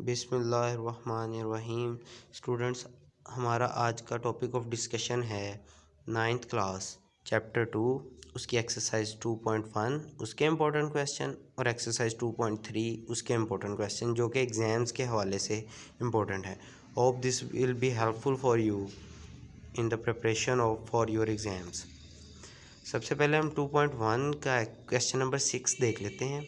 बिस्मिल्लाहिर्रहमानिर्रहीम। स्टूडेंट्स, हमारा आज का टॉपिक ऑफ डिस्कशन है 9th क्लास चैप्टर 2, उसकी एक्सरसाइज 2.1 उसके इम्पोर्टेंट क्वेश्चन और एक्सरसाइज 2.3 उसके इम्पोर्टेंट क्वेश्चन जो कि एग्ज़ाम्स के हवाले से इम्पोर्टेंट है। Hope this will be helpful for you in the preparation of for your exams. सबसे पहले हम 2.1 का क्वेश्चन नंबर 6 देख लेते हैं।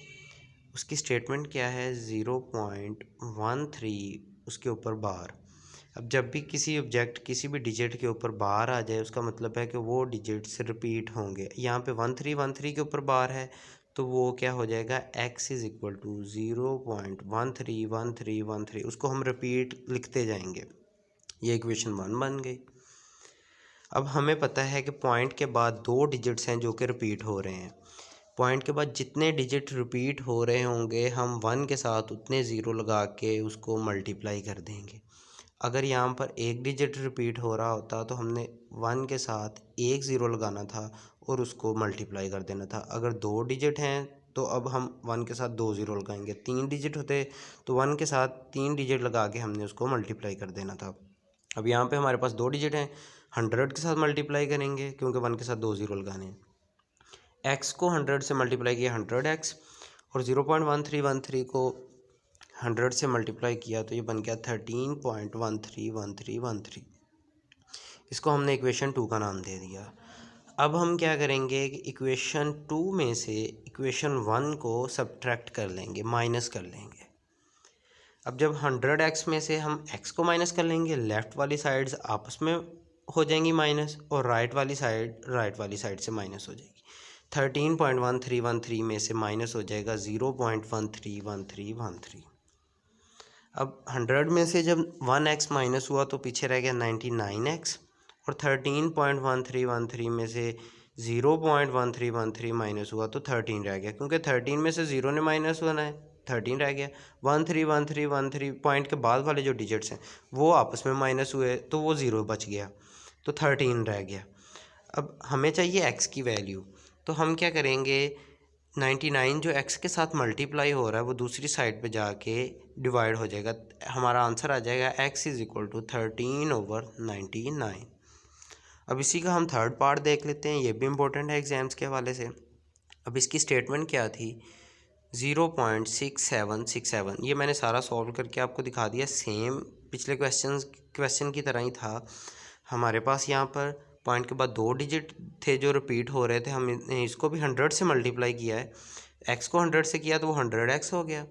उसकी स्टेटमेंट क्या है? 0.13 उसके ऊपर बार। अब जब भी किसी ऑब्जेक्ट किसी भी डिजिट के ऊपर बार आ जाए उसका मतलब है कि वो डिजिट्स रिपीट होंगे। यहाँ पे 1313 के ऊपर बार है तो वो क्या हो जाएगा? x is equal to 0.131313। उसको हम रिपीट लिखते जाएंगे। ये इक्वेशन 1 बन गई। अब हमें पता है कि पॉइंट के बाद दो डिजिट्स हैं जो कि रिपीट हो रहे हैं। पॉइंट के बाद जितने डिजिट रिपीट हो रहे होंगे हम 1 के साथ उतने ज़ीरो लगा के उसको मल्टीप्लाई कर देंगे। अगर यहाँ पर एक डिजिट रिपीट हो रहा होता तो हमने 1 के साथ एक ज़ीरो लगाना था और उसको मल्टीप्लाई कर देना था। अगर दो डिजिट हैं तो अब हम 1 के साथ दो ज़ीरो लगाएंगे। तीन डिजिट होते तो 1 के साथ तीन डिजिट लगा के हमने उसको मल्टीप्लाई कर देना था। अब यहाँ पे हमारे पास दो डिजिट हैं, 100 के साथ मल्टीप्लाई करेंगे क्योंकि 1 के साथ दो ज़ीरो लगाने हैं। x को 100 से मल्टीप्लाई किया 100x और 0.1313 को 100 से मल्टीप्लाई किया तो ये बन गया 13.131313। इसको हमने इक्वेशन 2 का नाम दे दिया। अब हम क्या करेंगे कि इक्वेशन 2 में से इक्वेशन 1 को सब्ट्रैक्ट कर लेंगे, माइनस कर लेंगे। अब जब 100x में से हम x को माइनस कर लेंगे, लेफ़्ट वाली साइड्स आपस में हो जाएंगी माइनस और राइट वाली साइड से माइनस हो जाएगी। 13.1313 में से माइनस हो जाएगा 0.131313। अब 100 में से जब 1x माइनस हुआ तो पीछे रह गया 99x और 13.1313 में से 0.1313 माइनस हुआ तो 13 रह गया क्योंकि 13 में से 0 ने माइनस होना है, 13 रह गया। 131313 पॉइंट के बाद वाले जो डिजिट्स हैं वो आपस में माइनस हुए तो वो 0 बच गया तो 13 रह गया। अब हमें चाहिए x की वैल्यू, तो हम क्या करेंगे? 99 जो x के साथ मल्टीप्लाई हो रहा है वो दूसरी साइड पे जाके डिवाइड हो जाएगा। हमारा आंसर आ जाएगा x इज़ इक्वल टू 13/99। अब इसी का हम थर्ड पार्ट देख लेते हैं, ये भी इम्पोर्टेंट है एग्ज़ाम्स के हवाले से। अब इसकी स्टेटमेंट क्या थी? 0.6767। ये मैंने सारा सॉल्व करके आपको दिखा दिया, सेम पिछले क्वेश्चन की तरह ही था। हमारे पास यहाँ पर पॉइंट के बाद दो डिजिट थे जो रिपीट हो रहे थे, हमने इसको भी 100 से मल्टीप्लाई किया है। x को 100 से किया तो वो 100x हो गया।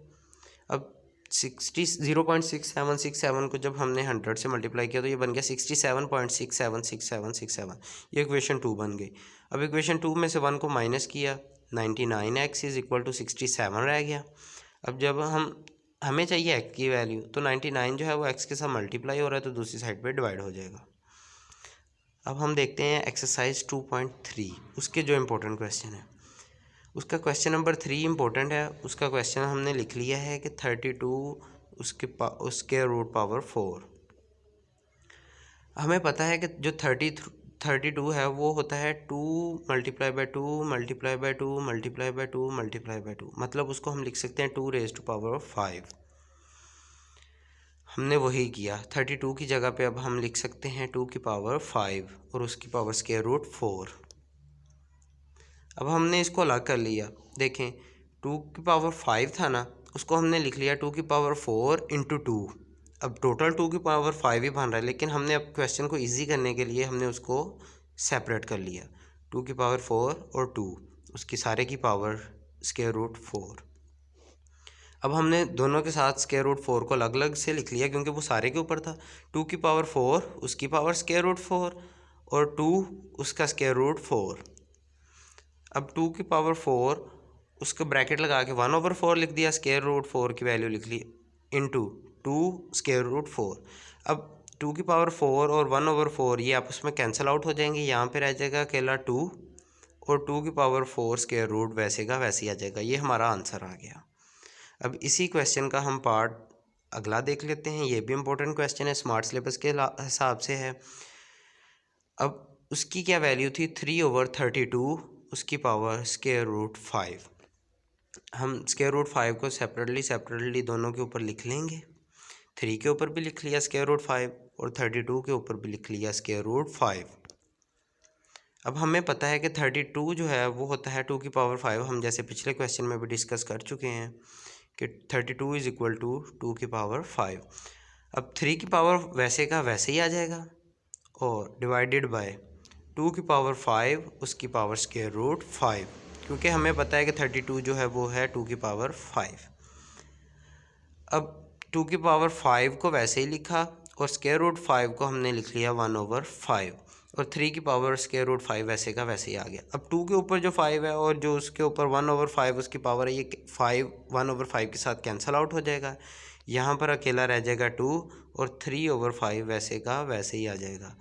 अब 0.6767 को जब हमने 100 से मल्टीप्लाई किया तो ये बन गया 67.676767। ये इक्वेशन 2 बन गई। अब इक्वेशन 2 में से 1 को माइनस किया, 99x इज़ इक्वल टू 67 रह गया। अब जब हमें चाहिए x की वैल्यू तो 99 जो है वो x के साथ मल्टीप्लाई हो रहा है तो दूसरी साइड पे डिवाइड हो जाएगा। अब हम देखते हैं एक्सरसाइज 2.3 उसके जो इम्पोर्टेंट क्वेश्चन है। उसका क्वेश्चन नंबर 3 इम्पोर्टेंट है। उसका क्वेश्चन हमने लिख लिया है कि 32 उसके रूट पावर 4। हमें पता है कि जो 32 है वो होता है 2 multiply by 2 multiply by 2 multiply by 2 multiply by 2, मतलब उसको हम लिख सकते हैं 2 रेज़ टू पावर 5। हमने वही किया। 32 की जगह पे अब हम लिख सकते हैं 2 की पावर 5 और उसकी पावर स्क्वायर रूट 4। अब हमने इसको अलग कर लिया। देखें 2 की पावर 5 था ना, उसको हमने लिख लिया 2 की पावर 4 इंटू 2। अब टोटल 2 की पावर 5 ही बन रहा है, लेकिन हमने अब क्वेश्चन को ईजी करने के लिए हमने उसको सेपरेट कर लिया। 2 की पावर 4 और 2 उसकी सारे की पावर स्क्वायर रूट 4। अब हमने दोनों के साथ स्क्वायर रूट 4 को अलग अलग से लिख लिया क्योंकि वो सारे के ऊपर था। 2 की पावर 4 उसकी पावर स्क्वायर रूट 4 और 2 उसका स्क्वायर रूट 4। अब 2 की पावर 4 उसका ब्रैकेट लगा के 1/4 लिख दिया, स्क्वायर रूट 4 की वैल्यू लिख ली इंटू 2 स्क्वायर रूट 4। अब 2 की पावर 4 और 1/4 ये आपस में कैंसिल आउट हो जाएंगे। यहाँ पे रह जाएगा अकेला 2 और 2 की पावर 4 स्क्वायर रूट वैसे का वैसे ही आ जाएगा। ये हमारा आंसर आ गया। अब इसी क्वेश्चन का हम पार्ट अगला देख लेते हैं। ये भी इम्पोर्टेंट क्वेश्चन है, स्मार्ट सिलेबस के हिसाब से है। अब उसकी क्या वैल्यू थी? 3/32 उसकी पावर स्क्वायर रूट 5। हम स्क्वायर रूट 5 को सेपरेटली दोनों के ऊपर लिख लेंगे। 3 के ऊपर भी लिख लिया स्क्वायर रूट 5 और 32 के ऊपर भी लिख लिया स्क्वायर रूट 5। अब हमें पता है कि 32 जो है वो होता है 2 की पावर 5। हम जैसे पिछले क्वेश्चन में भी डिस्कस कर चुके हैं कि 32 इज इक्वल टू 2 की पावर 5। अब 3 की पावर वैसे का वैसे ही आ जाएगा और डिवाइडेड बाय 2 की पावर 5 उसकी पावर स्क्वायर रूट 5, क्योंकि हमें पता है कि 32 जो है वो है 2 की पावर 5। अब 2 की पावर 5 को वैसे ही लिखा और स्क्वायर रूट 5 को हमने लिख लिया 1/5 और 3 की पावर स्क्वायर रूट 5 वैसे का वैसे ही आ गया। अब 2 के ऊपर जो 5 है और जो उसके ऊपर 1/5 उसकी पावर है, ये 5 1/5 के साथ कैंसिल आउट हो जाएगा। यहाँ पर अकेला रह जाएगा 2 और 3/5 वैसे का वैसे ही आ जाएगा।